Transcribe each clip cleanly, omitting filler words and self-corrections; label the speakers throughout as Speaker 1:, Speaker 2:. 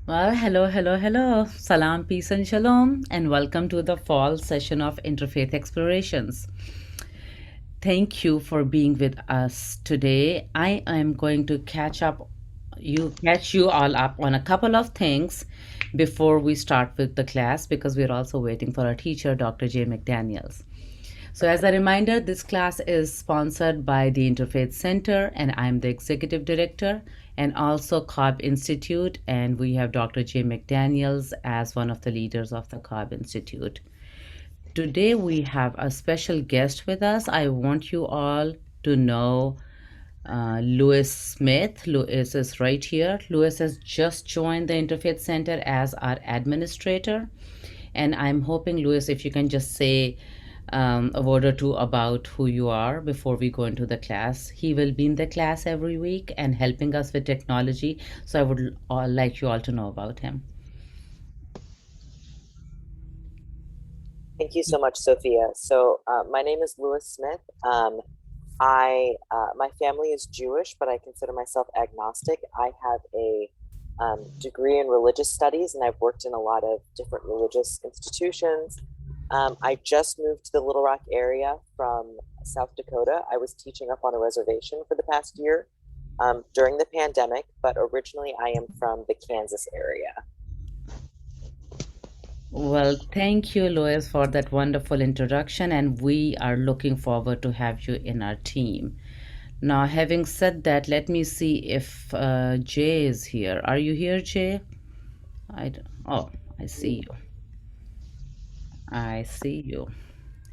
Speaker 1: Well, hello, hello, hello. Salam, peace, and shalom, and welcome to the fall session of Interfaith Explorations. Thank you for being with us today. I am going to catch you all up on a couple of things before we start with the class because we're also waiting for our teacher, Dr. J. McDaniels. So, as a reminder, this class is sponsored by the Interfaith Center, and I'm the executive director, and also Cobb Institute. And we have Dr. J. McDaniels as one of the leaders of the Cobb Institute. Today, we have a special guest with us. I want you all to know Louis Smith. Louis is right here. Louis has just joined the Interfaith Center as our administrator. And I'm hoping, Louis, if you can just say a word or two about who you are before we go into the class. He will be in the class every week and helping us with technology. So I would like you all to know about him.
Speaker 2: Thank you so much, Sophia. My name is Louis Smith. My family is Jewish, but I consider myself agnostic. I have a degree in religious studies, and I've worked in a lot of different religious institutions. I just moved to the Little Rock area from South Dakota. I was teaching up on a reservation for the past year during the pandemic, but originally I am from the Kansas area.
Speaker 1: Well, thank you, Louis, for that wonderful introduction, and we are looking forward to have you in our team. Now, having said that, let me see if Jay is here. Are you here, Jay? Oh, I see you. I see you.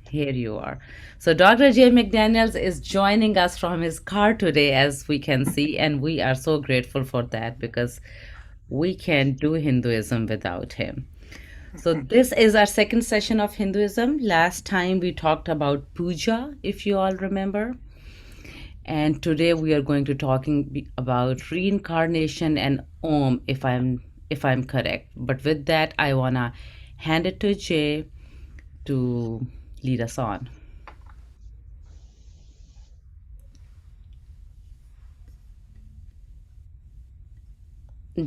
Speaker 1: Here you are. So, Dr. J. McDaniels is joining us from his car today, as we can see, and we are so grateful for that because we can't do Hinduism without him. So, this is our second session of Hinduism. Last time we talked about puja, if you all remember. And today we are going to talking about reincarnation and Om, if I'm correct. But with that, I wanna hand it to Jay to lead us on.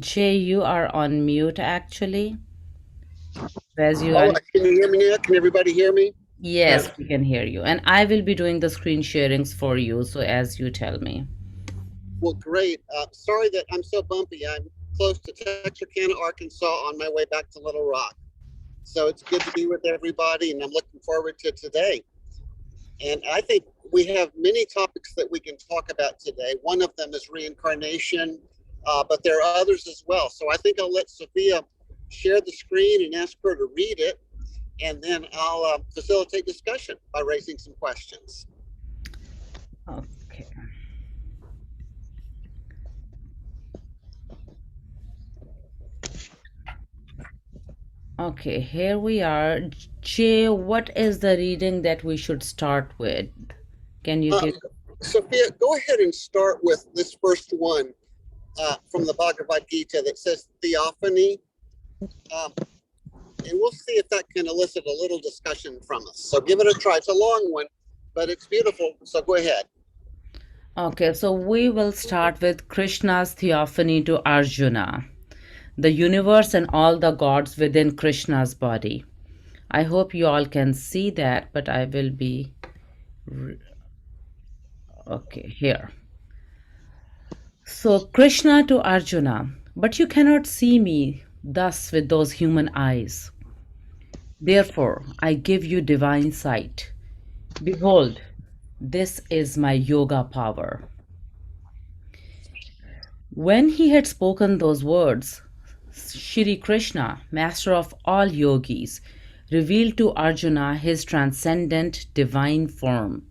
Speaker 1: Jay, you are on mute actually. As you
Speaker 3: All
Speaker 1: are,
Speaker 3: right, can you hear me now? Can everybody hear me?
Speaker 1: yes, we can hear you. And I will be doing the screen sharings for you. So as you tell me.
Speaker 3: Well, great. Sorry that I'm so bumpy. I'm close to Texarkana, Arkansas, on my way back to Little Rock. So it's good to be with everybody, and I'm looking forward to today. And I think we have many topics that we can talk about today. One of them is reincarnation, but there are others as well. So I think I'll let Sophia share the screen and ask her to read it, and then I'll facilitate discussion by raising some questions.
Speaker 1: Okay. Okay, here we are. Jay, what is the reading that we should start with? Can you give?
Speaker 3: Sophia, go ahead and start with this first one from the Bhagavad Gita that says theophany. And we'll see if that can elicit a little discussion from us. So give it a try. It's a long one, but it's beautiful. So go ahead.
Speaker 1: Okay, so we will start with Krishna's theophany to Arjuna, the universe and all the gods within Krishna's body. I hope you all can see that, but I will be. Okay, here. So, Krishna to Arjuna, but you cannot see me thus with those human eyes. Therefore, I give you divine sight. Behold, this is my yoga power. When he had spoken those words, Shri Krishna, master of all yogis, revealed to Arjuna his transcendent divine form,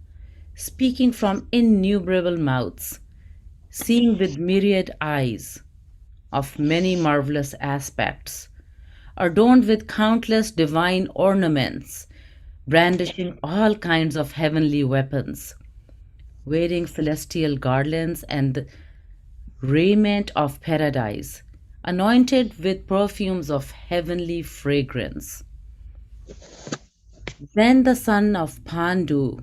Speaker 1: speaking from innumerable mouths, seeing with myriad eyes of many marvelous aspects, adorned with countless divine ornaments, brandishing all kinds of heavenly weapons, wearing celestial garlands and raiment of paradise, anointed with perfumes of heavenly fragrance. Then the son of Pandu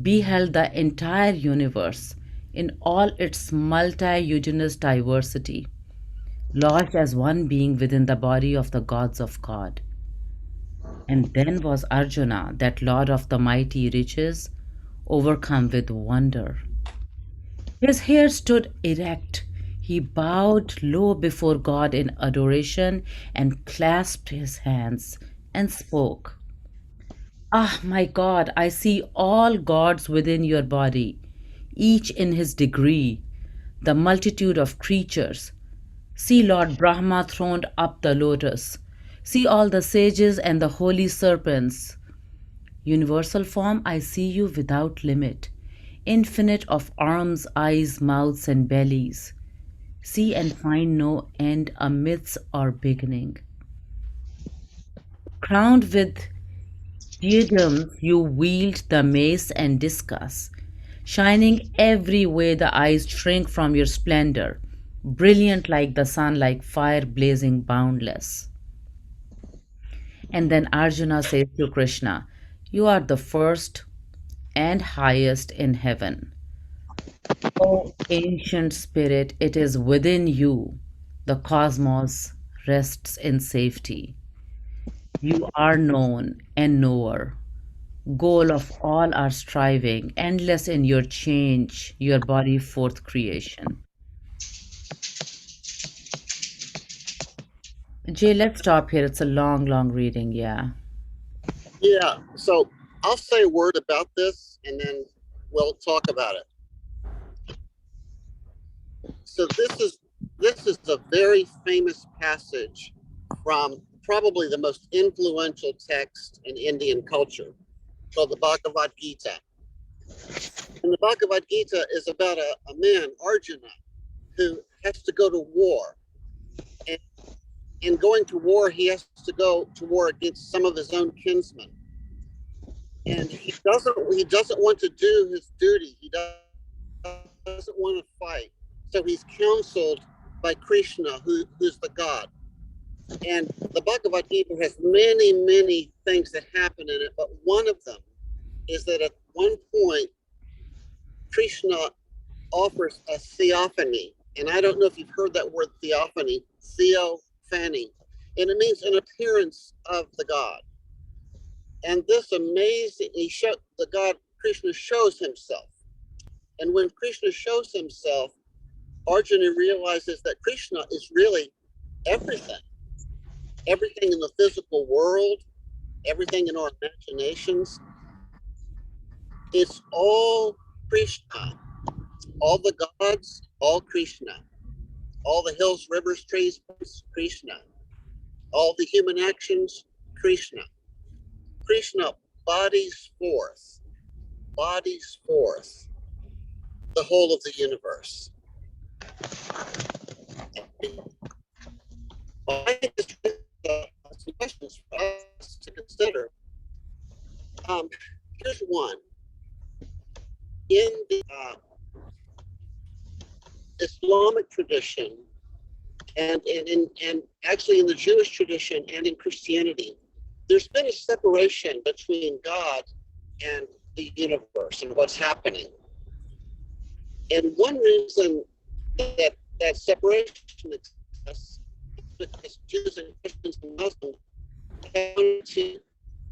Speaker 1: beheld the entire universe in all its multitudinous diversity, lodged as one being within the body of the gods of God. And then was Arjuna, that lord of the mighty riches, overcome with wonder. His hair stood erect. He bowed low before God in adoration and clasped his hands and spoke. Ah, my God, I see all gods within your body, each in his degree, the multitude of creatures. See Lord Brahma throned up the lotus. See all the sages and the holy serpents. Universal form, I see you without limit, infinite of arms, eyes, mouths, and bellies. See and find no end amidst or beginning. Crowned with diadems, you wield the mace and discus. Shining every way, the eyes shrink from your splendor, brilliant like the sun, like fire blazing boundless. And then Arjuna says to Krishna, you are the first and highest in heaven. O ancient spirit, it is within you. The cosmos rests in safety. You are known and knower, goal of all our striving, endless in your change, your body forth creation. Jay, let's stop here. It's a long, long reading. Yeah.
Speaker 3: Yeah, so I'll say a word about this and then we'll talk about it. So this is a very famous passage from probably the most influential text in Indian culture called the Bhagavad Gita. And the Bhagavad Gita is about a man, Arjuna, who has to go to war. And in going to war, he has to go to war against some of his own kinsmen. And he doesn't want to do his duty. He doesn't want to fight. So he's counseled by Krishna, who's the god. And the Bhagavad Gita has many, many things that happen in it, but one of them is that at one point, Krishna offers a theophany. And I don't know if you've heard that word theophany, theophany. And it means an appearance of the god. And this amazing, the god Krishna shows himself. And when Krishna shows himself, Arjuna realizes that Krishna is really everything. Everything in the physical world, everything in our imaginations, it's all Krishna. All the gods, all Krishna. All the hills, rivers, trees, Krishna. All the human actions, Krishna. Krishna bodies forth the whole of the universe. I just some questions for us to consider. Here's one. In the Islamic tradition, and actually in the Jewish tradition and in Christianity, there's been a separation between God and the universe and what's happening. And one reason that separation exists is because Jews and Christians and Muslims have to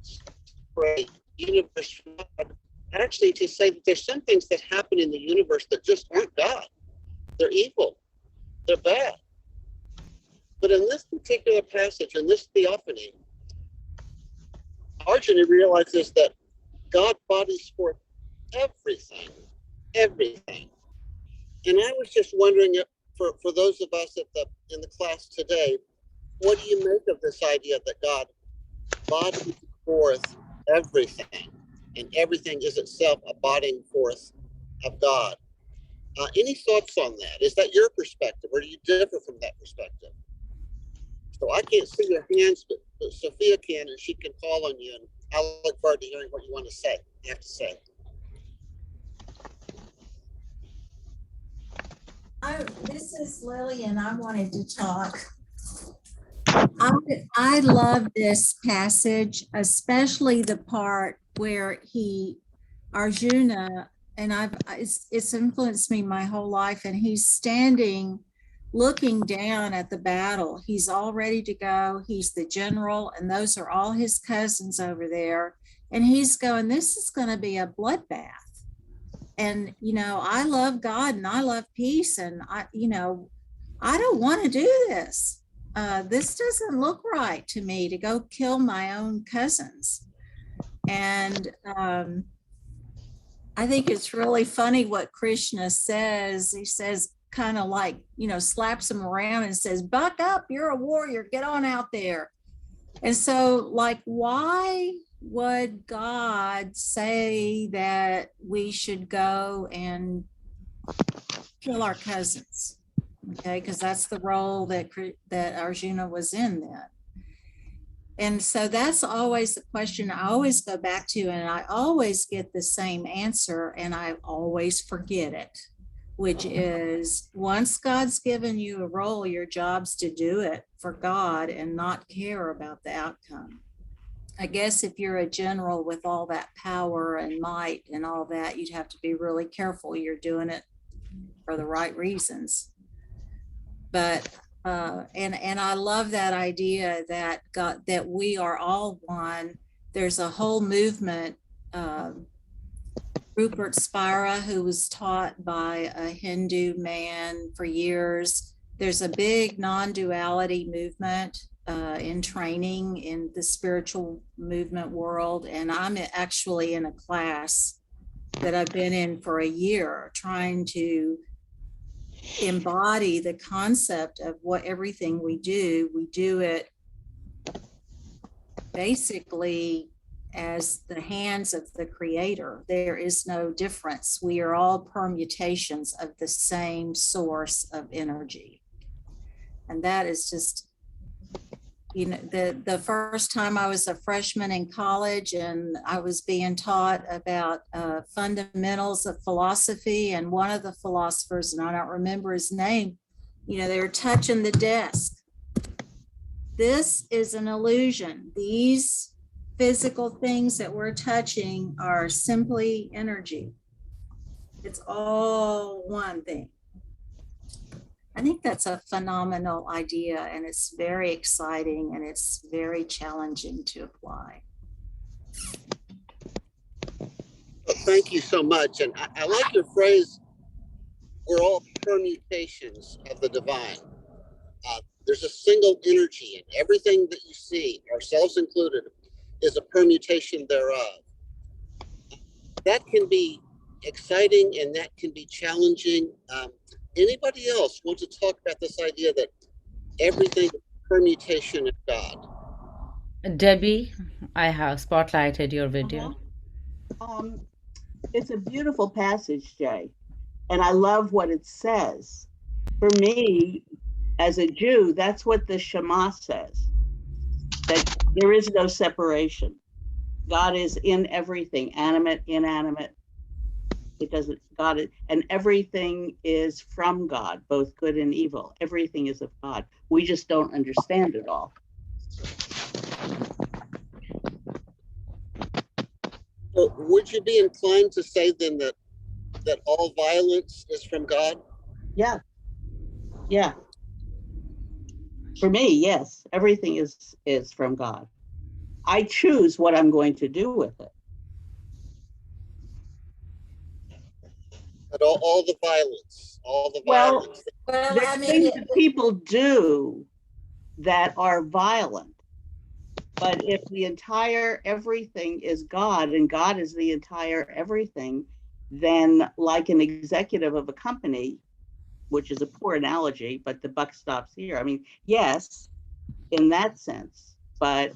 Speaker 3: separate the universe from God. Actually, to say that there's some things that happen in the universe that just aren't God. They're evil. They're bad. But in this particular passage, in this theophany, Arjuna realizes that God bodies forth everything. And I was just wondering, for those of us in the class today, what do you make of this idea that God bodies forth everything, and everything is itself a bodying forth of God? Any thoughts on that? Is that your perspective, or do you differ from that perspective? So I can't see your hands, but Sophia can, and she can call on you, and I'll look forward to hearing what you want to say. You have to say.
Speaker 4: This is Lily, and I wanted to talk. I love this passage, especially the part where Arjuna, and it's influenced me my whole life, and he's standing looking down at the battle. He's all ready to go. He's the general, and those are all his cousins over there. And he's going, this is going to be a bloodbath. And, I love God and I love peace. And I don't want to do this. This doesn't look right to me, to go kill my own cousins. And I think it's really funny what Krishna says. He says, kind of like, slaps him around and says, buck up, you're a warrior, get on out there. And so, like, why would God say that we should go and kill our cousins? Okay, because that's the role that Arjuna was in then. And so that's always the question I always go back to, and I always get the same answer, and I always forget it, which is, once God's given you a role, your job's to do it for God and not care about the outcome. I guess if you're a general with all that power and might and all that, you'd have to be really careful you're doing it for the right reasons. But and I love that idea that God, that we are all one. There's a whole movement. Rupert Spira, who was taught by a Hindu man for years. There's a big non-duality movement in training in the spiritual movement world. And I'm actually in a class that I've been in for a year, trying to embody the concept of what everything we do it basically as the hands of the creator. There is no difference. We are all permutations of the same source of energy. And that is just, the first time I was a freshman in college and I was being taught about fundamentals of philosophy, and one of the philosophers, and I don't remember his name, they were touching the desk. This is an illusion. These physical things that we're touching are simply energy. It's all one thing. I think that's a phenomenal idea, and it's very exciting, and it's very challenging to apply.
Speaker 3: Well, thank you so much. And I like your phrase, we're all permutations of the divine. There's a single energy, and everything that you see, ourselves included, is a permutation thereof. That can be exciting and that can be challenging. Anybody else want to talk about this idea that everything is a permutation of God?
Speaker 1: Debbie, I have spotlighted your video.
Speaker 5: It's a beautiful passage, Jay, and I love what it says. For me, as a Jew, that's what the Shema says, that there is no separation. God is in everything, animate, inanimate. It doesn't, God is, and everything is from God, both good and evil. Everything is of God. We just don't understand it all.
Speaker 3: So would you be inclined to say then that all violence is from God?
Speaker 5: Yeah. Yeah. For me, yes, everything is from God. I choose what I'm going to do with it.
Speaker 3: But all the violence,
Speaker 5: Well,
Speaker 4: Well,
Speaker 5: there are things that people do that are violent. But if the entire everything is God and God is the entire everything, then like an executive of a company, which is a poor analogy, but the buck stops here. I mean, yes, in that sense, but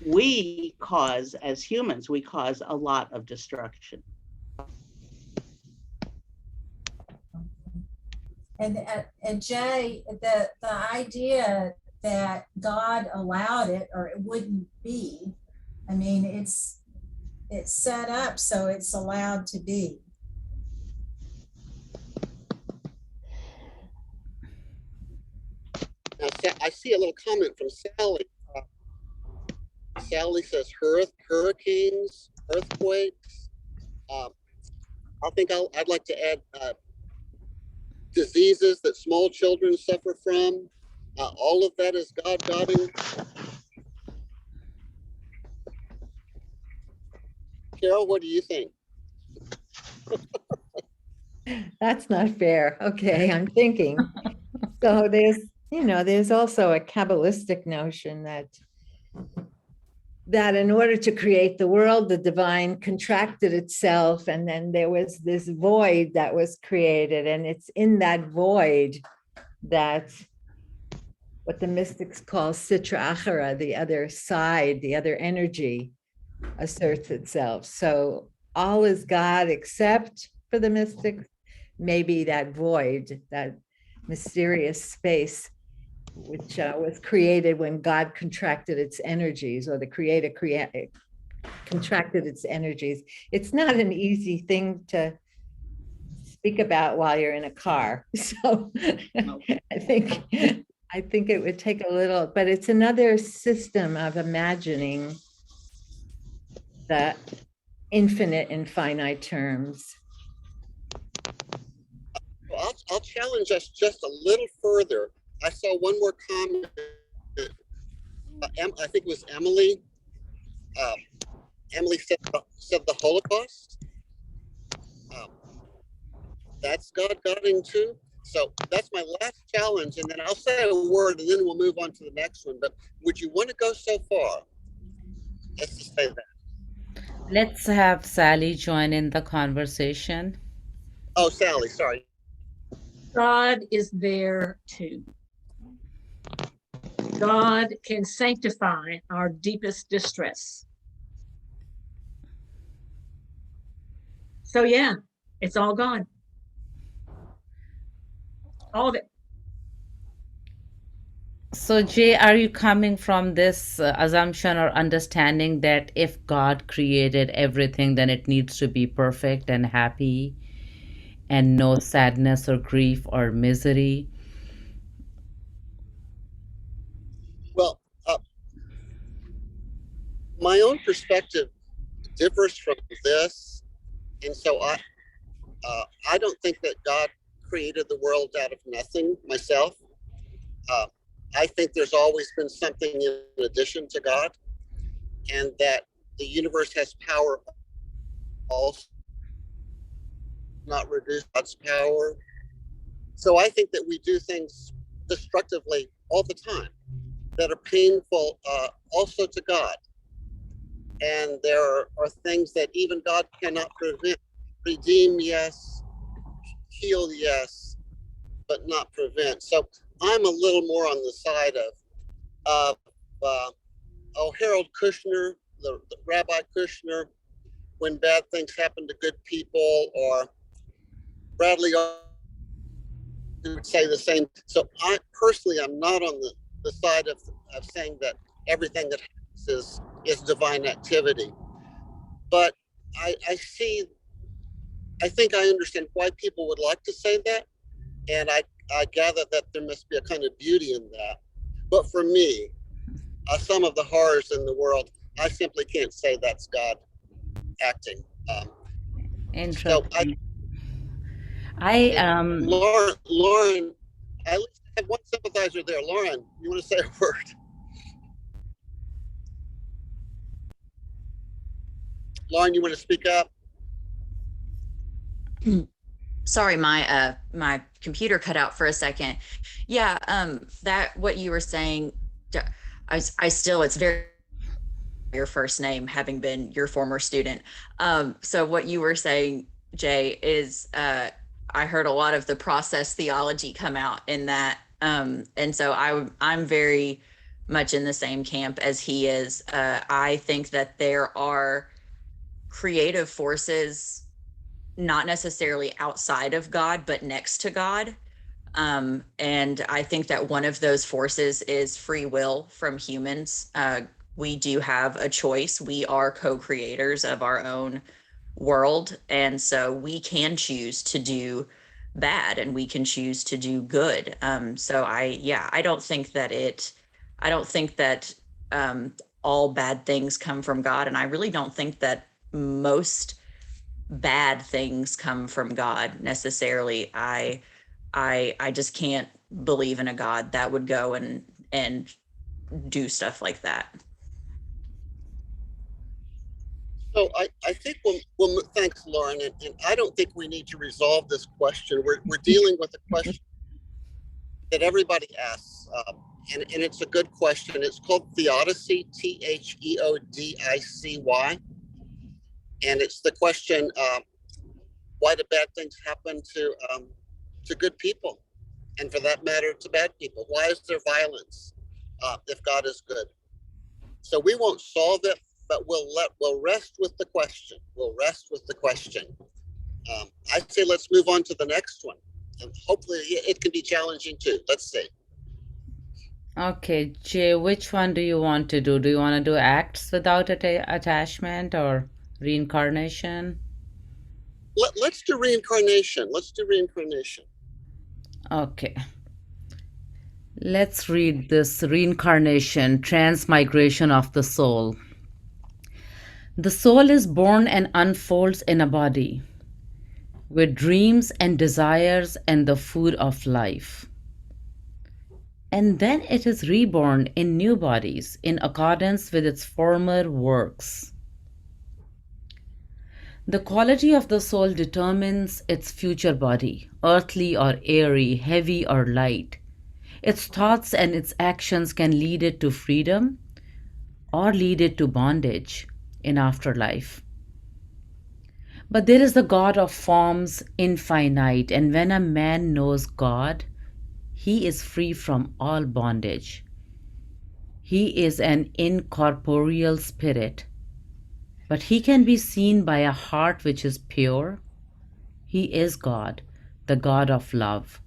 Speaker 5: we cause, as humans, we cause a lot of destruction.
Speaker 4: And Jay, the idea that God allowed it or it wouldn't be, I mean, it's set up so it's allowed to be.
Speaker 3: Now, I see a little comment from Sally. Sally says hurricanes, earthquakes. I think I'd like to add diseases that small children suffer from, all of that is God guiding. Carol, what do you think?
Speaker 6: That's not fair. Okay, I'm thinking. So there's also a Kabbalistic notion that in order to create the world, the divine contracted itself, and then there was this void that was created, and it's in that void that what the mystics call Sitra Achara, the other side, the other energy, asserts itself. So all is God except for the mystics, maybe that void, that mysterious space, which was created when God contracted its energies, or the creator contracted its energies. It's not an easy thing to speak about while you're in a car. So I think it would take a little, but it's another system of imagining the infinite in finite terms.
Speaker 3: Well, I'll challenge us just a little further. I saw one more comment. I think it was Emily. Emily said the Holocaust. That's God guiding too. So that's my last challenge, and then I'll say a word, and then we'll move on to the next one. But would you want to go so far? Let's just say that.
Speaker 1: Let's have Sally join in the conversation.
Speaker 3: Oh, Sally, sorry.
Speaker 7: God is there too. God can sanctify our deepest distress. So yeah, it's all God. All of it.
Speaker 1: So, Jay, are you coming from this assumption or understanding that if God created everything, then it needs to be perfect and happy and no sadness or grief or misery?
Speaker 3: Well, my own perspective differs from this, and so I don't think that God created the world out of nothing myself. I think there's always been something in addition to God, and that the universe has power also, not reduce God's power. So I think that we do things destructively all the time that are painful also to God. And there are things that even God cannot prevent. Redeem, yes. Heal, yes. But not prevent. So I'm a little more on the side of Harold Kushner, the Rabbi Kushner, when bad things happen to good people, or Bradley would say the same. So I personally, I'm not on the side of saying that everything that happens is divine activity. But I think I understand why people would like to say that. And I gather that there must be a kind of beauty in that. But for me, some of the horrors in the world, I simply can't say that's God acting.
Speaker 1: Interesting.
Speaker 3: Lauren, I at least have one sympathizer there. Lauren, you want to say a word? Lauren, you want to speak up?
Speaker 8: Sorry, my computer cut out for a second. Yeah, that what you were saying, I still, it's very your first name, having been your former student. So what you were saying, Jay, is I heard a lot of the process theology come out in that. And so I'm very much in the same camp as he is. I think that there are creative forces, not necessarily outside of God, but next to God. And I think that one of those forces is free will from humans. We do have a choice. We are co-creators of our own world. And so we can choose to do bad and we can choose to do good. So I don't think that all bad things come from God. And I really don't think that most bad things come from God necessarily. I I just can't believe in a God that would go and do stuff like that.
Speaker 3: So I think thanks, Lauren. And I don't think we need to resolve this question. We're dealing with a question that everybody asks. And it's a good question. It's called theodicy, Theodicy. And it's the question, why do bad things happen to good people? And for that matter, to bad people? Why is there violence if God is good? So we won't solve it, but we'll rest with the question. We'll rest with the question. I'd say let's move on to the next one. And hopefully it can be challenging too. Let's see.
Speaker 1: Okay, Jay, which one do you want to do? Do you want to do acts without attachment or reincarnation?
Speaker 3: Let's do reincarnation. Let's do reincarnation.
Speaker 1: Okay. Let's read this reincarnation, transmigration of the soul. The soul is born and unfolds in a body with dreams and desires and the food of life. And then it is reborn in new bodies in accordance with its former works. The quality of the soul determines its future body, earthly or airy, heavy or light. Its thoughts and its actions can lead it to freedom or lead it to bondage in afterlife. But there is the God of forms, infinite, and when a man knows God, he is free from all bondage. He is an incorporeal spirit, but he can be seen by a heart which is pure. He is God, the God of love.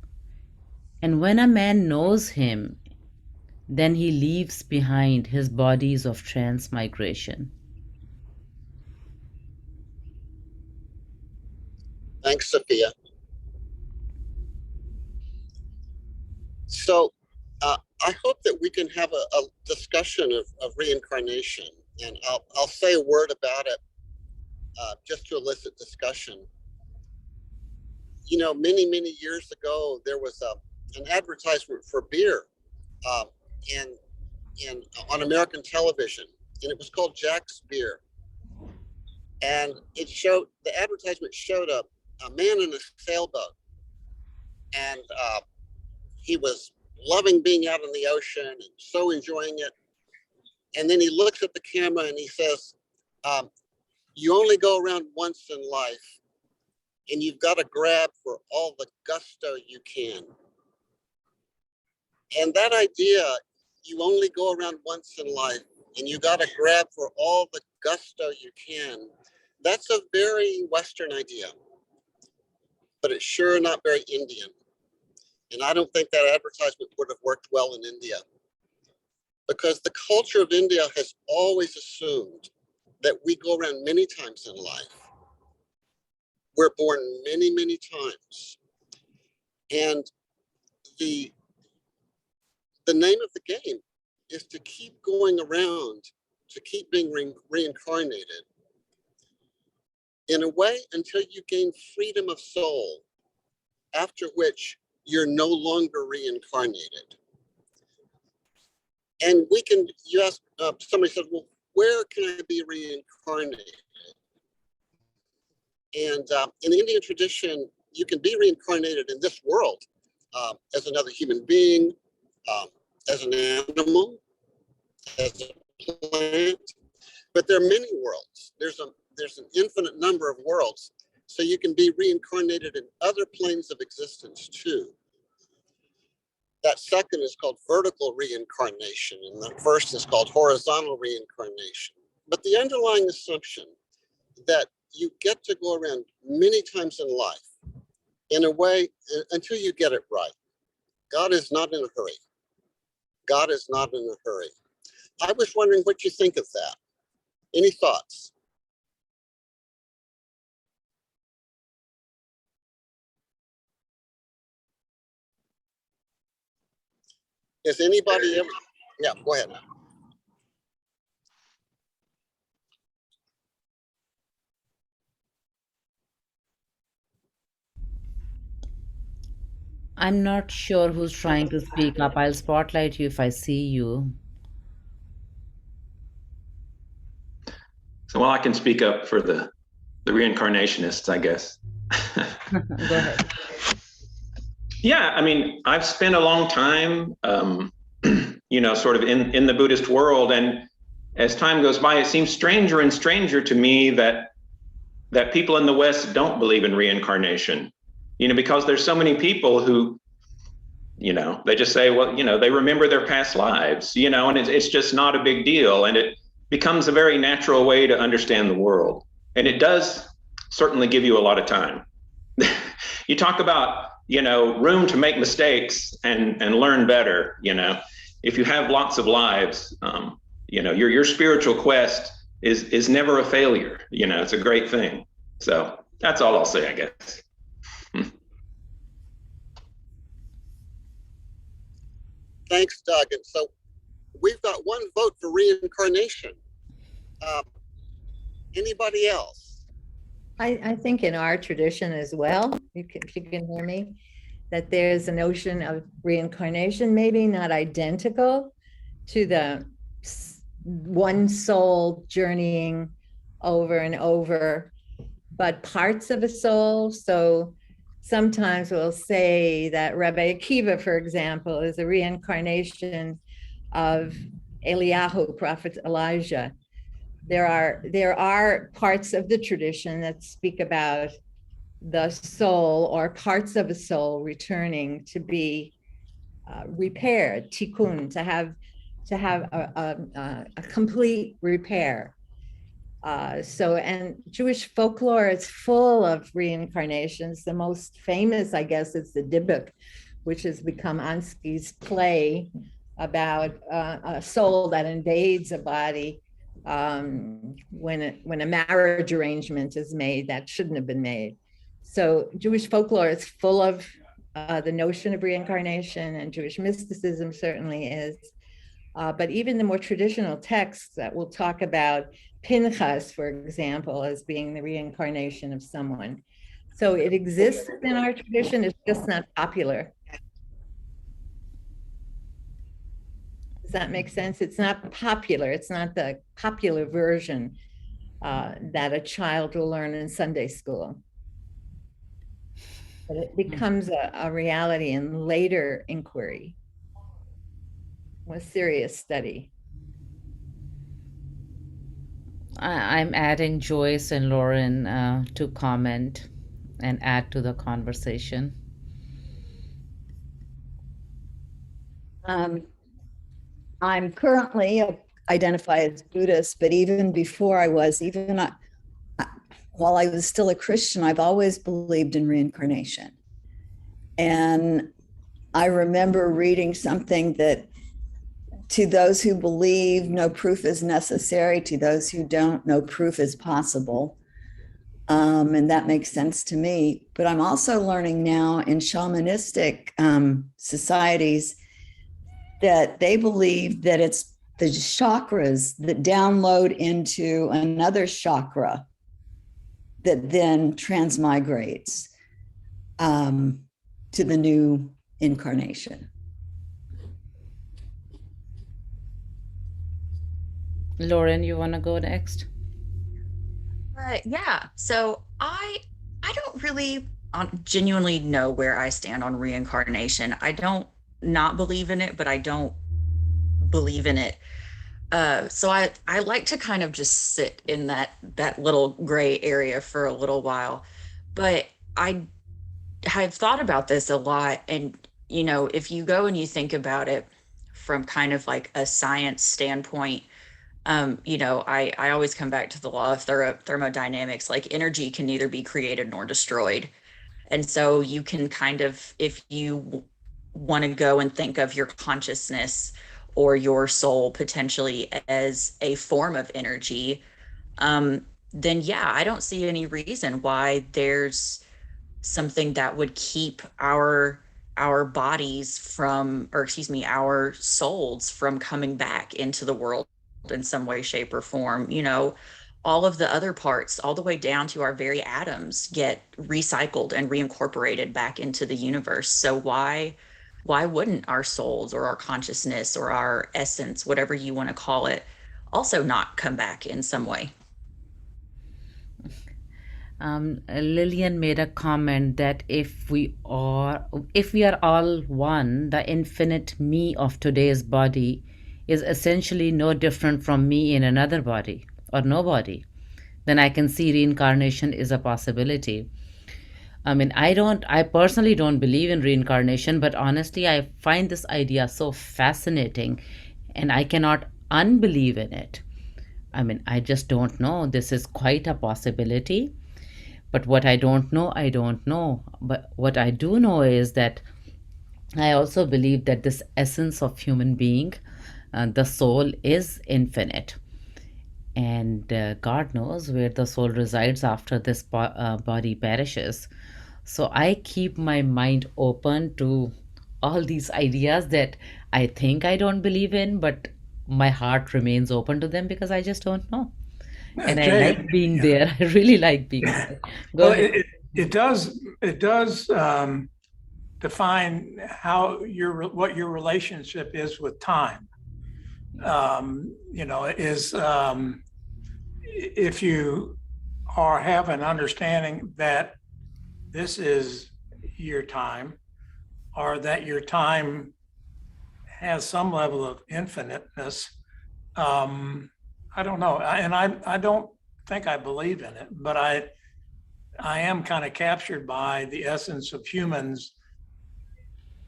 Speaker 1: And when a man knows him, then he leaves behind his bodies of transmigration.
Speaker 3: Thanks, Sophia. So I hope that we can have a discussion of reincarnation, and I'll say a word about it just to elicit discussion. You know, many years ago, there was an advertisement for beer in on American television, and it was called Jack's Beer. And the advertisement showed a man in a sailboat, and he was loving being out in the ocean and so enjoying it. And then he looks at the camera and he says, you only go around once in life, and you've got to grab for all the gusto you can. And that idea, you only go around once in life and you got to grab for all the gusto you can, that's a very Western idea, but it's sure not very Indian. And I don't think that advertisement would have worked well in India, because the culture of India has always assumed that we go around many times in life. We're born many times. And the name of the game is to keep going around, to keep being reincarnated in a way until you gain freedom of soul, after which you're no longer reincarnated. And you ask, somebody says, well, where can I be reincarnated? And in the Indian tradition, you can be reincarnated in this world as another human being, as an animal, as a plant. But there are many worlds. There's an infinite number of worlds. So you can be reincarnated in other planes of existence too. That second is called vertical reincarnation, and the first is called horizontal reincarnation. But the underlying assumption that you get to go around many times in life in a way until you get it right. God is not in a hurry. God is not in a hurry. I was wondering what you think of that. Any thoughts? Is anybody ever? Yeah, go ahead.
Speaker 1: I'm not sure who's trying to speak up. I'll spotlight you if I see you.
Speaker 9: So, well, I can speak up for the reincarnationists, I guess.
Speaker 1: Go ahead.
Speaker 9: Yeah, I mean, I've spent a long time, sort of in the Buddhist world, and as time goes by, it seems stranger and stranger to me that people in the West don't believe in reincarnation. Because there's so many people who, they just say, well, they remember their past lives, and it's just not a big deal, and it becomes a very natural way to understand the world, and it does certainly give you a lot of time. You talk about room to make mistakes and learn better. If you have lots of lives, your spiritual quest is never a failure. It's a great thing. So that's all I'll say, I guess.
Speaker 3: Thanks, Doug. And so we've got one vote for reincarnation. Anybody else?
Speaker 6: I think in our tradition as well, if you can hear me, that there's a notion of reincarnation, maybe not identical to the one soul journeying over and over, but parts of a soul. So sometimes we'll say that Rabbi Akiva, for example, is a reincarnation of Eliyahu, Prophet Elijah. There are parts of the tradition that speak about the soul or parts of a soul returning to be repaired, tikkun, to have a complete repair. And Jewish folklore is full of reincarnations. The most famous, I guess, is the Dybbuk, which has become Ansky's play about a soul that invades a body when a marriage arrangement is made that shouldn't have been made. So Jewish folklore is full of the notion of reincarnation, and Jewish mysticism certainly is. But even the more traditional texts that will talk about Pinchas, for example, as being the reincarnation of someone. So it exists in our tradition, it's just not popular. Does that make sense? It's not popular. It's not the popular version that a child will learn in Sunday school. But it becomes a reality in later inquiry, with serious study.
Speaker 1: I'm adding Joyce and Lauren to comment and add to the conversation.
Speaker 10: I'm currently identify as Buddhist, but even before I was, while I was still a Christian, I've always believed in reincarnation. And I remember reading something that to those who believe, no proof is necessary. To those who don't, no proof is possible. And that makes sense to me. But I'm also learning now in shamanistic societies that they believe that it's the chakras that download into another chakra that then transmigrates to the new incarnation.
Speaker 1: Lauren, you want to go next?
Speaker 8: Yeah. So I don't really genuinely know where I stand on reincarnation. I don't not believe in it, but I don't believe in it. So I like to kind of just sit in that little gray area for a little while. But I have thought about this a lot. And, if you go and you think about it from kind of like a science standpoint, I always come back to the law of thermodynamics, like energy can neither be created nor destroyed. And so you can kind of, if you want to go and think of your consciousness or your soul potentially as a form of energy, then yeah, I don't see any reason why there's something that would keep our bodies from, or excuse me, our souls from coming back into the world in some way, shape, or form. all of the other parts, all the way down to our very atoms, get recycled and reincorporated back into the universe. So why wouldn't our souls or our consciousness or our essence, whatever you want to call it, also not come back in some way?
Speaker 1: Lillian made a comment that if we are all one, the infinite me of today's body is essentially no different from me in another body or nobody. Then I can see reincarnation is a possibility. I mean, I personally don't believe in reincarnation, but honestly, I find this idea so fascinating and I cannot unbelieve in it. I mean, I just don't know. This is quite a possibility. But what I don't know, I don't know. But what I do know is that I also believe that this essence of human being, the soul, is infinite. And God knows where the soul resides after this body perishes. So I keep my mind open to all these ideas that I think I don't believe in, but my heart remains open to them because I just don't know. And I
Speaker 11: Jay,
Speaker 1: like being there. I really like being there. Go
Speaker 11: well,
Speaker 1: ahead.
Speaker 11: it does define what your relationship is with time. If you have an understanding that this is your time, or that your time has some level of infiniteness, I don't know, I don't think I believe in it, but I am kind of captured by the essence of humans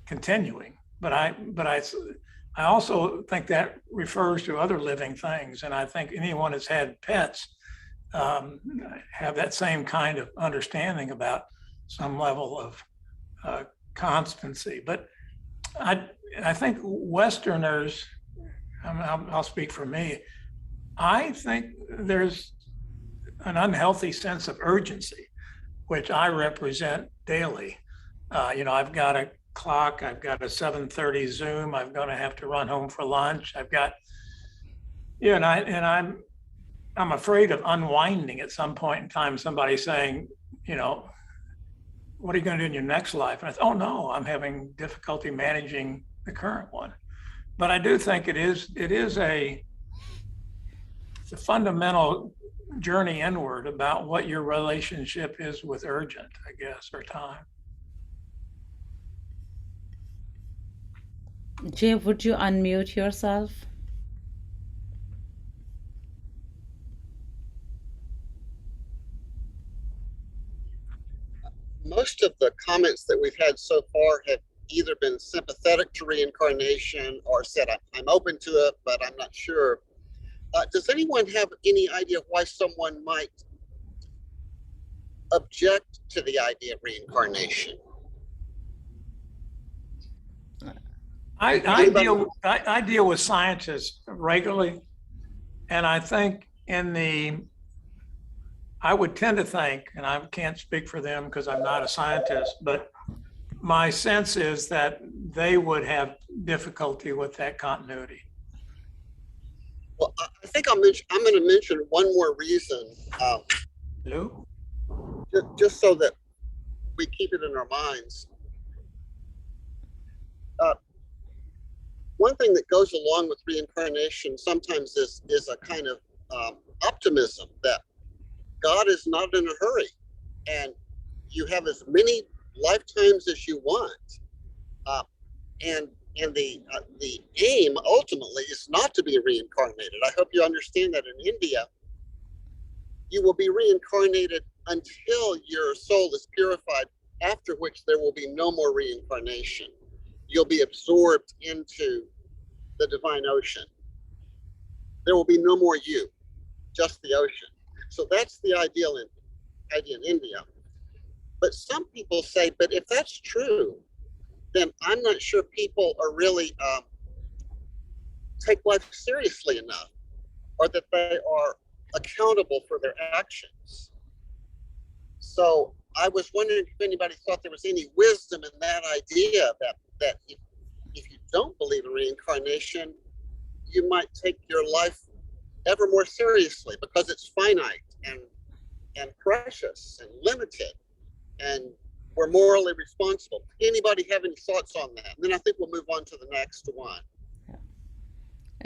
Speaker 11: continuing. But I also think that refers to other living things, and I think anyone that's had pets have that same kind of understanding about some level of constancy. But I think Westerners, I'll speak for me, I think there's an unhealthy sense of urgency, which I represent daily. I've got a clock, I've got a 7:30 Zoom, I'm going to have to run home for lunch. I've got, I'm afraid of unwinding at some point in time, somebody saying, what are you going to do in your next life? And I thought, oh no, I'm having difficulty managing the current one. But I do think it is a fundamental journey inward about what your relationship is with urgent, I guess, or time.
Speaker 1: Jay, would you unmute yourself?
Speaker 3: Most of the comments that we've had so far have either been sympathetic to reincarnation or said, I'm open to it, but I'm not sure. Does anyone have any idea why someone might object to the idea of reincarnation?
Speaker 11: I deal with scientists regularly, and I think I would tend to think, and I can't speak for them because I'm not a scientist, but my sense is that they would have difficulty with that continuity.
Speaker 3: Well, I think I'm going to mention one more reason,
Speaker 11: Lou?
Speaker 3: just so that we keep it in our minds. One thing that goes along with reincarnation sometimes is a kind of optimism that God is not in a hurry, and you have as many lifetimes as you want, and the aim ultimately is not to be reincarnated. I hope you understand that in India, you will be reincarnated until your soul is purified, after which there will be no more reincarnation. You'll be absorbed into the divine ocean. There will be no more you, just the ocean. So that's the idea in India. But some people say, but if that's true, then I'm not sure people are really take life seriously enough, or that they are accountable for their actions. So I was wondering if anybody thought there was any wisdom in that idea that if you don't believe in reincarnation, you might take your life ever more seriously because it's finite and precious and limited, and we're morally responsible. Anybody have any thoughts on that? And then I think we'll move on to the next one.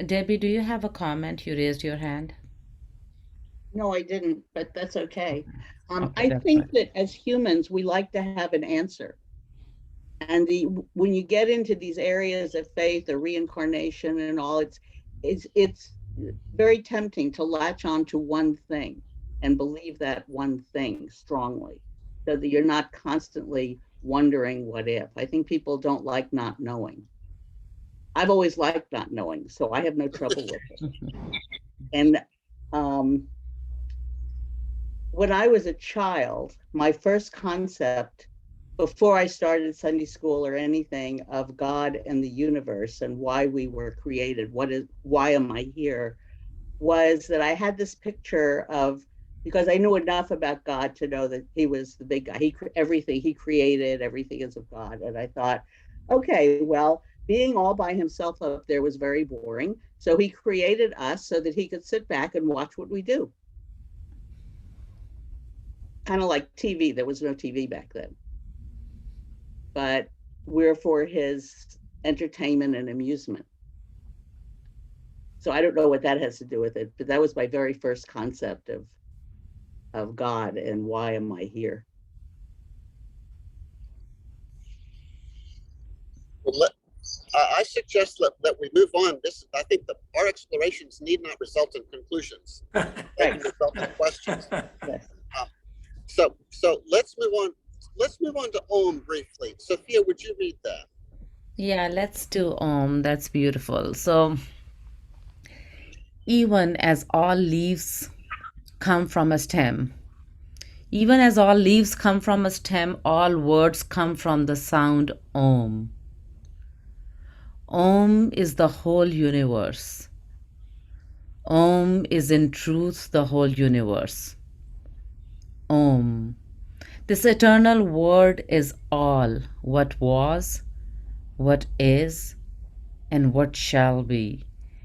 Speaker 1: Debbie, do you have a comment? You raised your hand.
Speaker 5: No, I didn't, but that's okay.
Speaker 1: Okay,
Speaker 5: I
Speaker 1: that's
Speaker 5: think
Speaker 1: fine.
Speaker 5: that as humans, we like to have an answer. And when you get into these areas of faith or reincarnation and all, it's very tempting to latch on to one thing and believe that one thing strongly, so that you're not constantly wondering what if. I think people don't like not knowing. I've always liked not knowing, so I have no trouble with it. And when I was a child, my first concept, before I started Sunday school or anything, of God and the universe and why we were created, why am I here, was that I had this picture of, because I knew enough about God to know that he was the big guy. Everything he created, everything is of God. And I thought, okay, well, being all by himself up there was very boring. So he created us so that he could sit back and watch what we do. Kind of like TV. There was no TV back then. But we're for his entertainment and amusement. So I don't know what that has to do with it, but that was my very first concept of God and why am I here.
Speaker 3: Well, I suggest that we move on. I think that our explorations need not result in conclusions. They can result in questions.
Speaker 5: Yes.
Speaker 3: So let's move on. Let's move on to Om briefly. Sophia, would you read that?
Speaker 1: Yeah, let's do Om. That's beautiful. So, even as all leaves come from a stem, even as all leaves come from a stem, all words come from the sound Om. Om is the whole universe. Om is in truth the whole universe. Om. This eternal word is all what was, what is, and what shall be,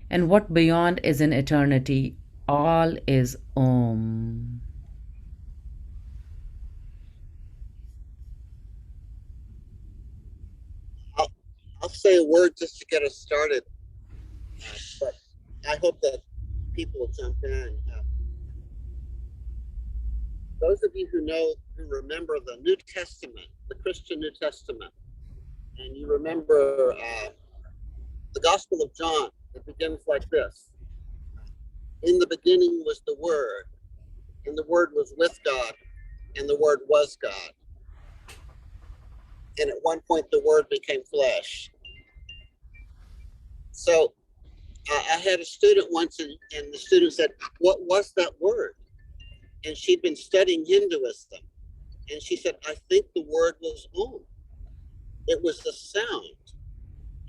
Speaker 1: and what beyond is in eternity. All is Om.
Speaker 3: I'll say a word just to get us started, but I hope that people will jump in. Those of you who remember the New Testament, the Christian New Testament, and you remember the Gospel of John, it begins like this. In the beginning was the Word, and the Word was with God, and the Word was God. And at one point, the Word became flesh. So I had a student once, and the student said, what was that word? And she'd been studying Hinduism. And she said, I think the word was Om. It was a sound.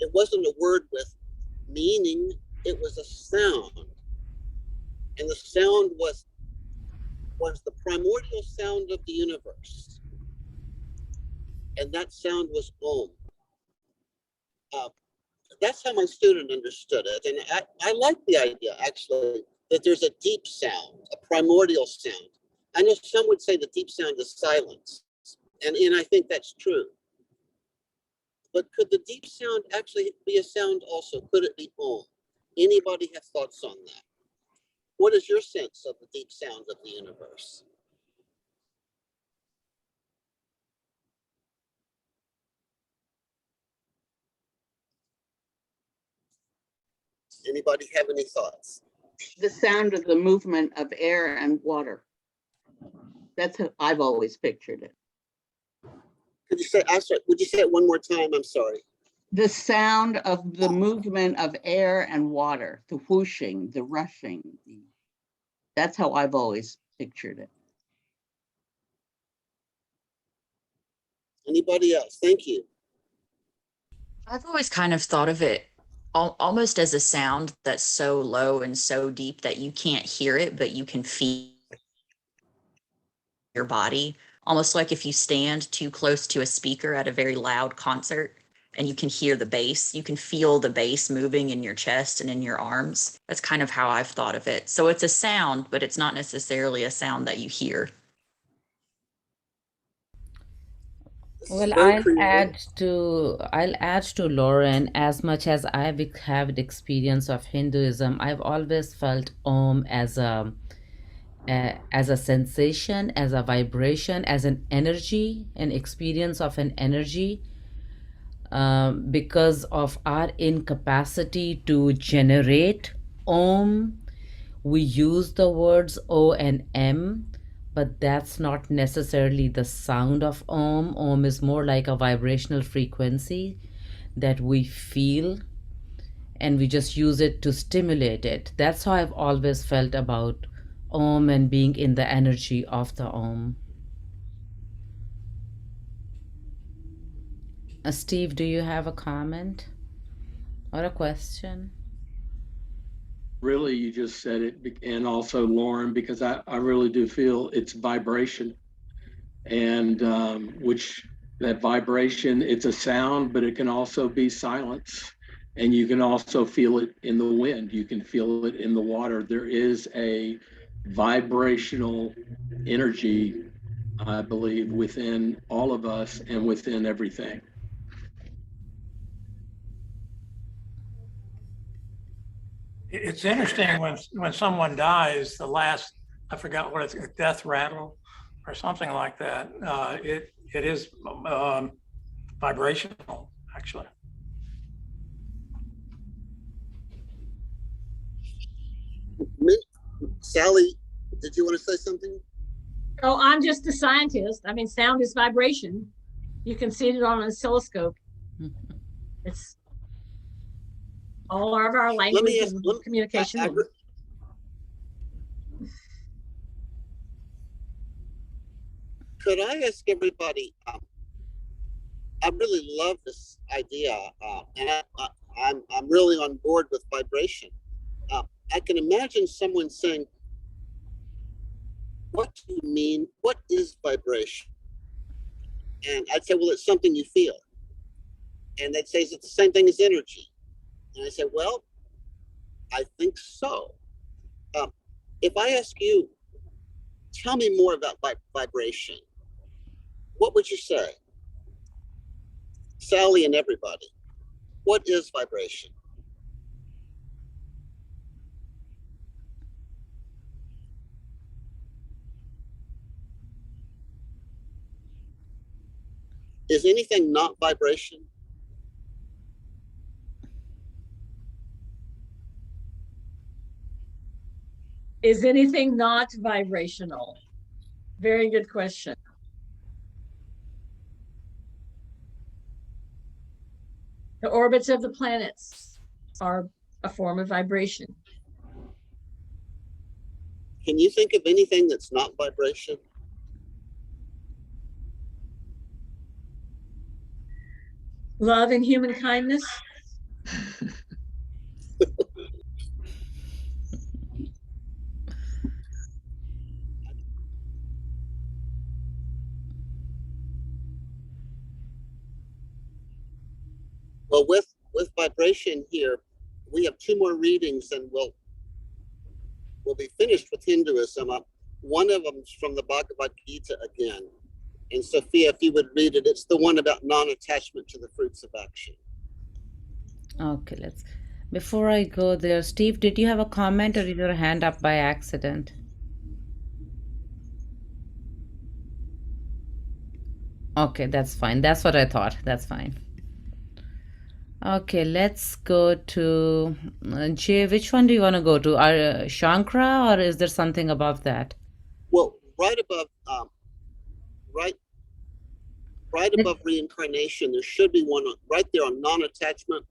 Speaker 3: It wasn't a word with meaning. It was a sound. And the sound was the primordial sound of the universe. And that sound was Om. That's how my student understood it. And I like the idea, actually, that there's a deep sound, a primordial sound. I know some would say the deep sound is silence. And I think that's true. But could the deep sound actually be a sound also? Could it be Om? Anybody have thoughts on that? What is your sense of the deep sound of the universe? Anybody have any thoughts?
Speaker 5: The sound of the movement of air and water. That's how I've always pictured it.
Speaker 3: Could you say, I'm sorry, would you say it one more time? I'm sorry.
Speaker 5: The sound of the movement of air and water, the whooshing, the rushing. That's how I've always pictured it.
Speaker 3: Anybody else? Thank you.
Speaker 8: I've always kind of thought of it almost as a sound that's so low and so deep that you can't hear it, but you can feel your body. Almost like if you stand too close to a speaker at a very loud concert and you can hear the bass. You can feel the bass moving in your chest and in your arms. That's kind of how I've thought of it. So it's a sound, but it's not necessarily a sound that you hear.
Speaker 1: Well,
Speaker 3: Very
Speaker 1: I'll add to Lauren. As much as I've had experience of Hinduism, I've always felt Om as a sensation, as a vibration, as an energy, an experience of an energy, because of our incapacity to generate Om. We use the words O and M, but that's not necessarily the sound of Om. Om is more like a vibrational frequency that we feel, and we just use it to stimulate it. That's how I've always felt about Om and being in the energy of the Om. Steve, do you have a comment or a question?
Speaker 12: Really, you just said it, and also Lauren, because I really do feel it's vibration, and which that vibration, it's a sound, but it can also be silence, and you can also feel it in the wind. You can feel it in the water. There is a vibrational energy, I believe, within all of us and within everything.
Speaker 11: It's interesting when someone dies, the last, I forgot what it's, a death rattle or something like that. It is vibrational, actually.
Speaker 3: Sally, did you want to say something?
Speaker 7: Oh, I'm just a scientist. I mean, sound is vibration. You can see it on an oscilloscope. It's all of our language and communication.
Speaker 3: Could I ask everybody, I really love this idea, and I'm really on board with vibration. I can imagine someone saying, what do you mean? What is vibration? And I'd say, well, it's something you feel. And they'd say, is it the same thing as energy? And I say, well, I think so. If I ask you, tell me more about vibration, what would you say? Sally and everybody, what is vibration? Is anything not vibration?
Speaker 7: Is anything not vibrational? Very good question. The orbits of the planets are a form of vibration.
Speaker 3: Can you think of anything that's not vibration?
Speaker 7: Love and human kindness.
Speaker 3: Well, with vibration here, we have 2 more readings and we'll be finished with Hinduism. One of them is from the Bhagavad Gita again. And Sophia, if you would read it, it's the one about non-attachment to the fruits of action.
Speaker 1: Okay, before I go there, Steve, did you have a comment or did your hand up by accident? Okay, that's fine. That's what I thought. That's fine. Okay, let's go to Jay. Which one do you want to go to? Shankara, or is there something above that?
Speaker 3: Well, right above reincarnation, there should be one right there on non-attachment.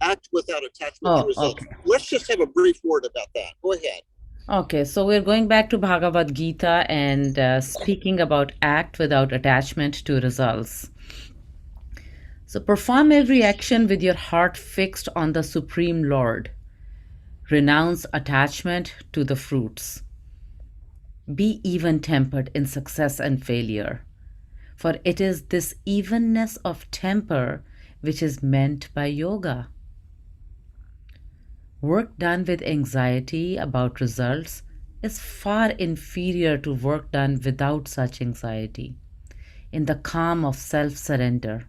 Speaker 3: Act without attachment to results.
Speaker 1: Okay.
Speaker 3: Let's just have a brief word about that. Go ahead.
Speaker 1: Okay, so we're going back to Bhagavad Gita and speaking about act without attachment to results. So perform every action with your heart fixed on the Supreme Lord. Renounce attachment to the fruits. Be even-tempered in success and failure. For it is this evenness of temper which is meant by yoga. Work done with anxiety about results is far inferior to work done without such anxiety, in the calm of self-surrender.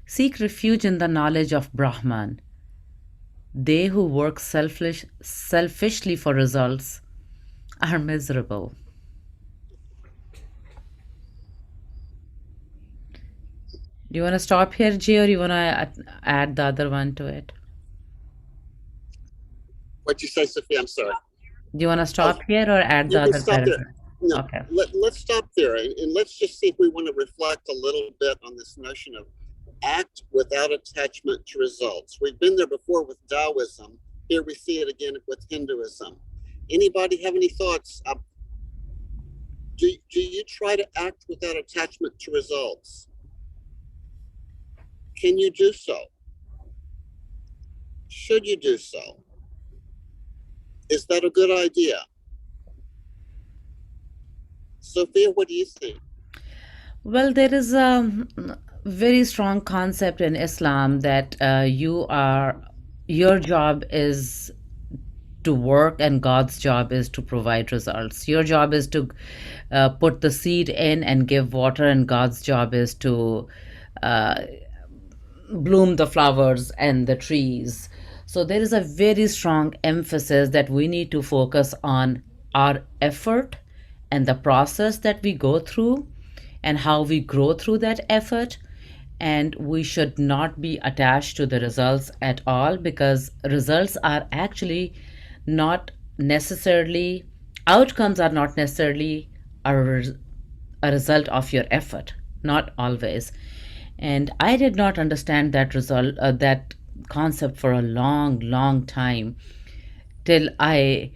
Speaker 1: Seek refuge in the knowledge of Brahman. They who work selfishly for results are miserable. Do you want to stop here, Jay, or you want to add the other one to it?
Speaker 3: What'd you say, Sophia? I'm sorry.
Speaker 1: Do you want to stop here or add the
Speaker 3: You can
Speaker 1: other
Speaker 3: stop there.
Speaker 1: paragraph?
Speaker 3: No,
Speaker 1: Okay.
Speaker 3: let's stop there, and let's just see if we want to reflect a little bit on this notion of act without attachment to results. We've been there before with Taoism. Here we see it again with Hinduism. Anybody have any thoughts? Do you try to act without attachment to results? Can you do so? Should you do so? Is that a good idea? Sophia, what do you think?
Speaker 1: Well, there is a very strong concept in Islam that your job is to work and God's job is to provide results. Your job is to put the seed in and give water, and God's job is to bloom the flowers and the trees. So there is a very strong emphasis that we need to focus on our effort and the process that we go through and how we grow through that effort. And we should not be attached to the results at all, because results are actually not necessarily, outcomes are not necessarily a result of your effort, not always. And I did not understand that concept for a long time till I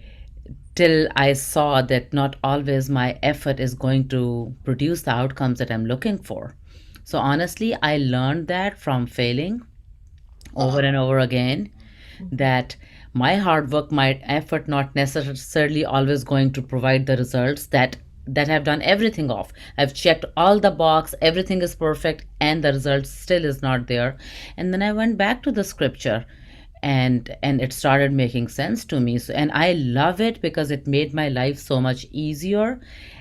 Speaker 1: saw that not always my effort is going to produce the outcomes that I'm looking for. So honestly, I learned that from failing over and over again, that my hard work, my effort, not necessarily always going to provide the results that I've done everything of. I've checked all the box, everything is perfect, and the result still is not there. And then I went back to the scripture, and it started making sense to me. So, and I love it because it made my life so much easier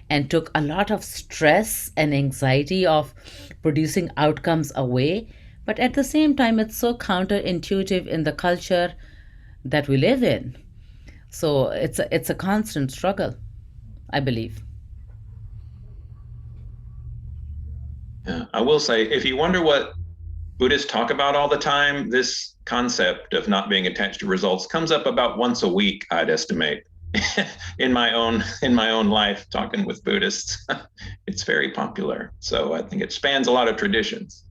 Speaker 1: and took a lot of stress and anxiety of producing outcomes away. But at the same time, it's so counterintuitive in the culture that we live in. So it's a constant struggle, I believe.
Speaker 9: Yeah, I will say, if you wonder what Buddhists talk about all the time, this concept of not being attached to results comes up about once a week, I'd estimate, in my own life, talking with Buddhists. It's very popular. So I think it spans a lot of traditions.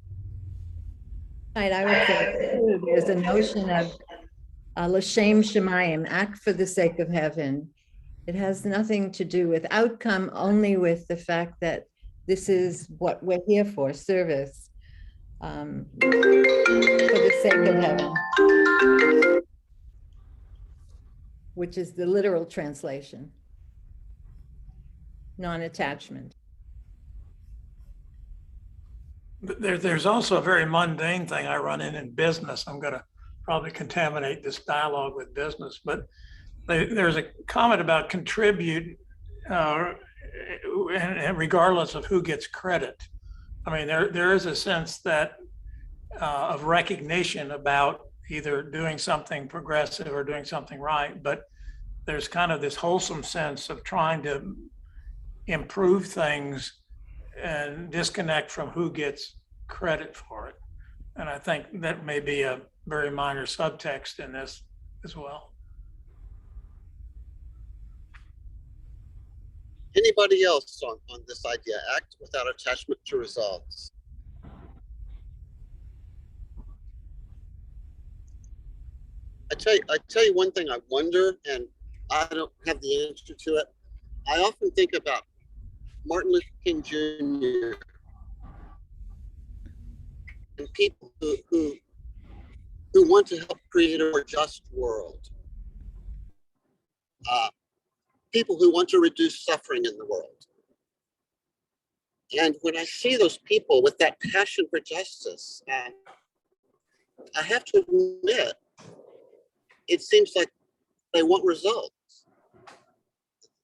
Speaker 6: Right, I would say too, there's a notion of L'Shem Shemayim, act for the sake of heaven. It has nothing to do with outcome, only with the fact that this is what we're here for, service, for the sake of heaven, which is the literal translation, non-attachment.
Speaker 11: There's also a very mundane thing I run in business. I'm going to probably contaminate this dialogue with business, but there's a comment about contribute, and regardless of who gets credit. I mean, there is a sense that of recognition about either doing something progressive or doing something right, but there's kind of this wholesome sense of trying to improve things and disconnect from who gets credit for it. And I think that may be a very minor subtext in this as well.
Speaker 3: Anybody else on this idea, act without attachment to results? I tell you one thing I wonder, and I don't have the answer to it. I often think about Martin Luther King Jr. and people who want to help create a more just world. People who want to reduce suffering in the world. And when I see those people with that passion for justice, I have to admit, it seems like they want results.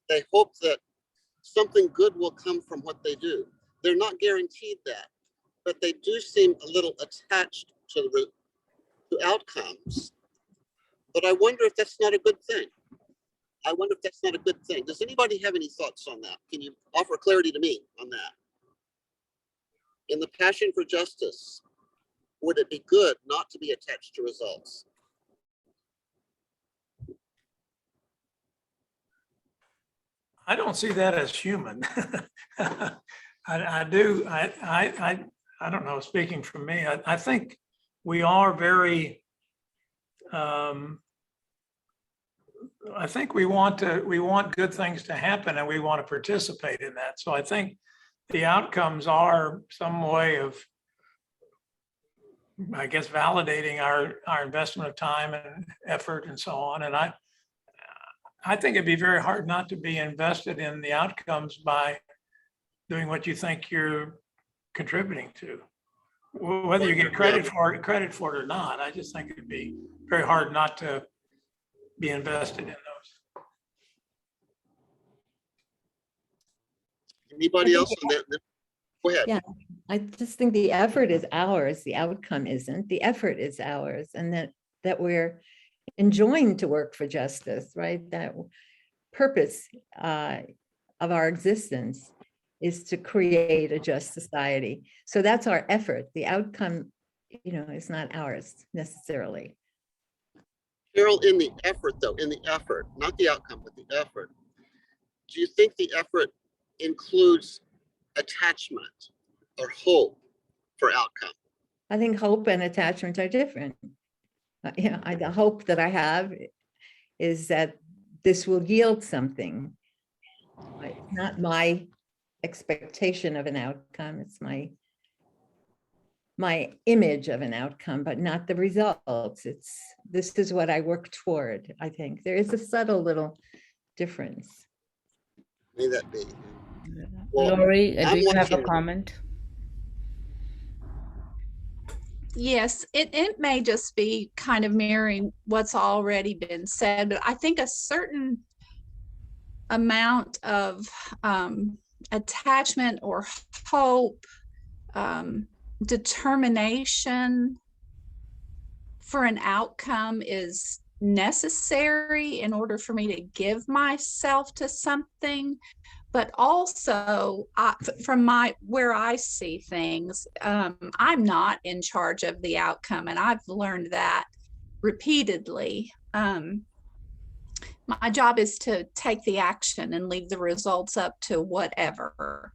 Speaker 3: They hope that something good will come from what they do. They're not guaranteed that, but they do seem a little attached to outcomes. But I wonder if that's not a good thing. I wonder if that's not a good thing. Does anybody have any thoughts on that? Can you offer clarity to me on that? In the passion for justice, would it be good not to be attached to results?
Speaker 11: I don't see that as human. I do. I don't know. Speaking for me, I think we are very. I think we want good things to happen, and we want to participate in that. So I think the outcomes are some way of, I guess, validating our investment of time and effort and so on. And I think it'd be very hard not to be invested in the outcomes by doing what you think you're contributing to, whether you get credit for it or not. I just think it'd be very hard not to be invested in those.
Speaker 3: Anybody else on that? Go ahead.
Speaker 6: Yeah, I just think the effort is ours. The outcome isn't. The effort is ours, and that we're enjoying to work for justice, right? That purpose of our existence is to create a just society. So that's our effort. The outcome, is not ours necessarily.
Speaker 3: Carol, in the effort, not the outcome, but the effort, do you think the effort includes attachment or hope for outcome?
Speaker 6: I think hope and attachment are different. The hope that I have is that this will yield something. It's not my expectation of an outcome. It's my image of an outcome, but not the results. This is what I work toward. I think there is a subtle little difference.
Speaker 3: May that be.
Speaker 1: Well, Lori, do you have a comment?
Speaker 13: Yes, it may just be kind of mirroring what's already been said, but I think a certain amount of attachment or hope, determination for an outcome is necessary in order for me to give myself to something. But also, from where I see things, I'm not in charge of the outcome, and I've learned that repeatedly. My job is to take the action and leave the results up to whatever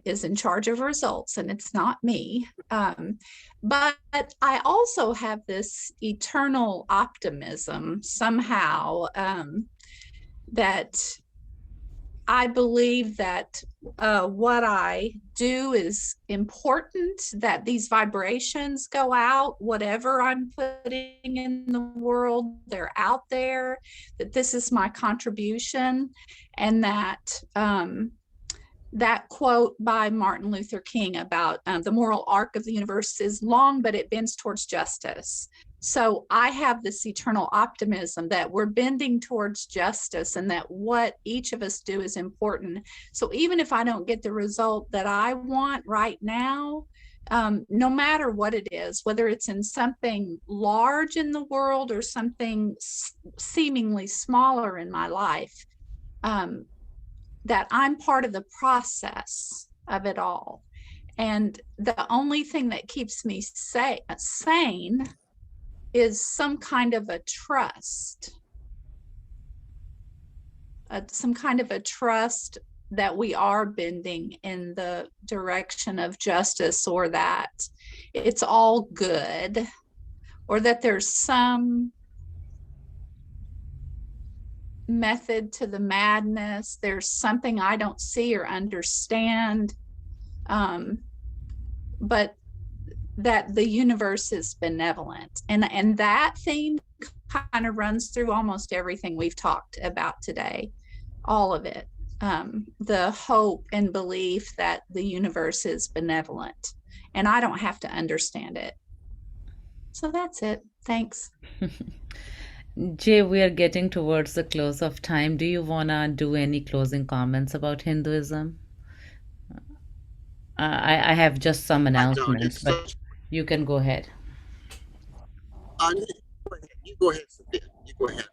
Speaker 13: is in charge of results, and it's not me. But I also have this eternal optimism somehow that I believe that what I do is important, that these vibrations go out, whatever I'm putting in the world, they're out there, that this is my contribution, and that that quote by Martin Luther King about the moral arc of the universe is long, but it bends towards justice. So I have this eternal optimism that we're bending towards justice and that what each of us do is important. So even if I don't get the result that I want right now, no matter what it is, whether it's in something large in the world or something seemingly smaller in my life, that I'm part of the process of it all. And the only thing that keeps me sane is some kind of a trust, some kind of a trust that we are bending in the direction of justice, or that it's all good, or that there's some method to the madness. There's something I don't see or understand, but that the universe is benevolent. And that theme kind of runs through almost everything we've talked about today, all of it. the hope and belief that the universe is benevolent, and I don't have to understand it. So that's it. Thanks.
Speaker 1: Jay, we are getting towards the close of time. Do you want to do any closing comments about Hinduism? I have just some announcements, but you can go ahead.
Speaker 3: You go ahead, Sophia. You go ahead.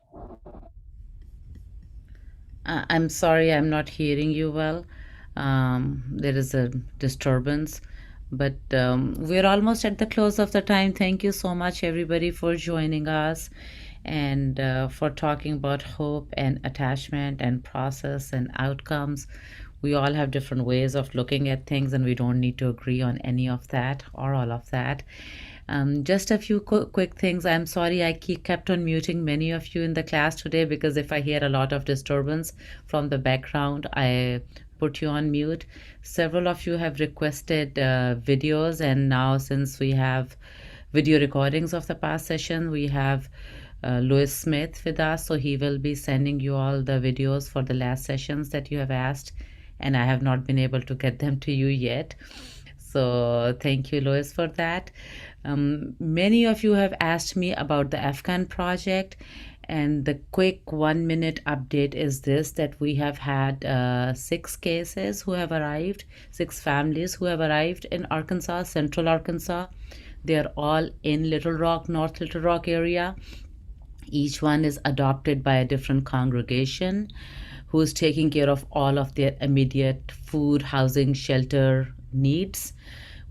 Speaker 1: I'm sorry, I'm not hearing you well. There is a disturbance, but we're almost at the close of the time. Thank you so much, everybody, for joining us and for talking about hope and attachment and process and outcomes. We all have different ways of looking at things, and we don't need to agree on any of that or all of that. Just a few quick things. I'm sorry I kept on muting many of you in the class today, because if I hear a lot of disturbance from the background, I put you on mute. Several of you have requested videos, and now since we have video recordings of the past session, we have Louis Smith with us, so he will be sending you all the videos for the last sessions that you have asked, and I have not been able to get them to you yet. So thank you, Louis, for that. Many of you have asked me about the Afghan project, and the quick 1-minute update is this, that we have had 6 cases who have arrived, 6 families who have arrived in Arkansas, Central Arkansas. They are all in Little Rock, North Little Rock area. Each one is adopted by a different congregation who is taking care of all of their immediate food, housing, shelter needs.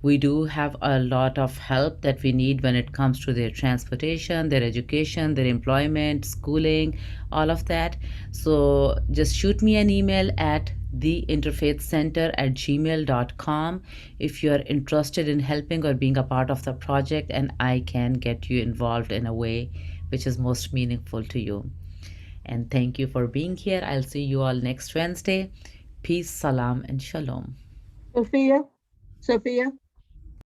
Speaker 1: We do have a lot of help that we need when it comes to their transportation, their education, their employment, schooling, all of that. So just shoot me an email at theinterfaithcenter@gmail.com if you are interested in helping or being a part of the project, and I can get you involved in a way which is most meaningful to you. And thank you for being here. I'll see you all next Wednesday. Peace, salam, and shalom.
Speaker 5: Sophia?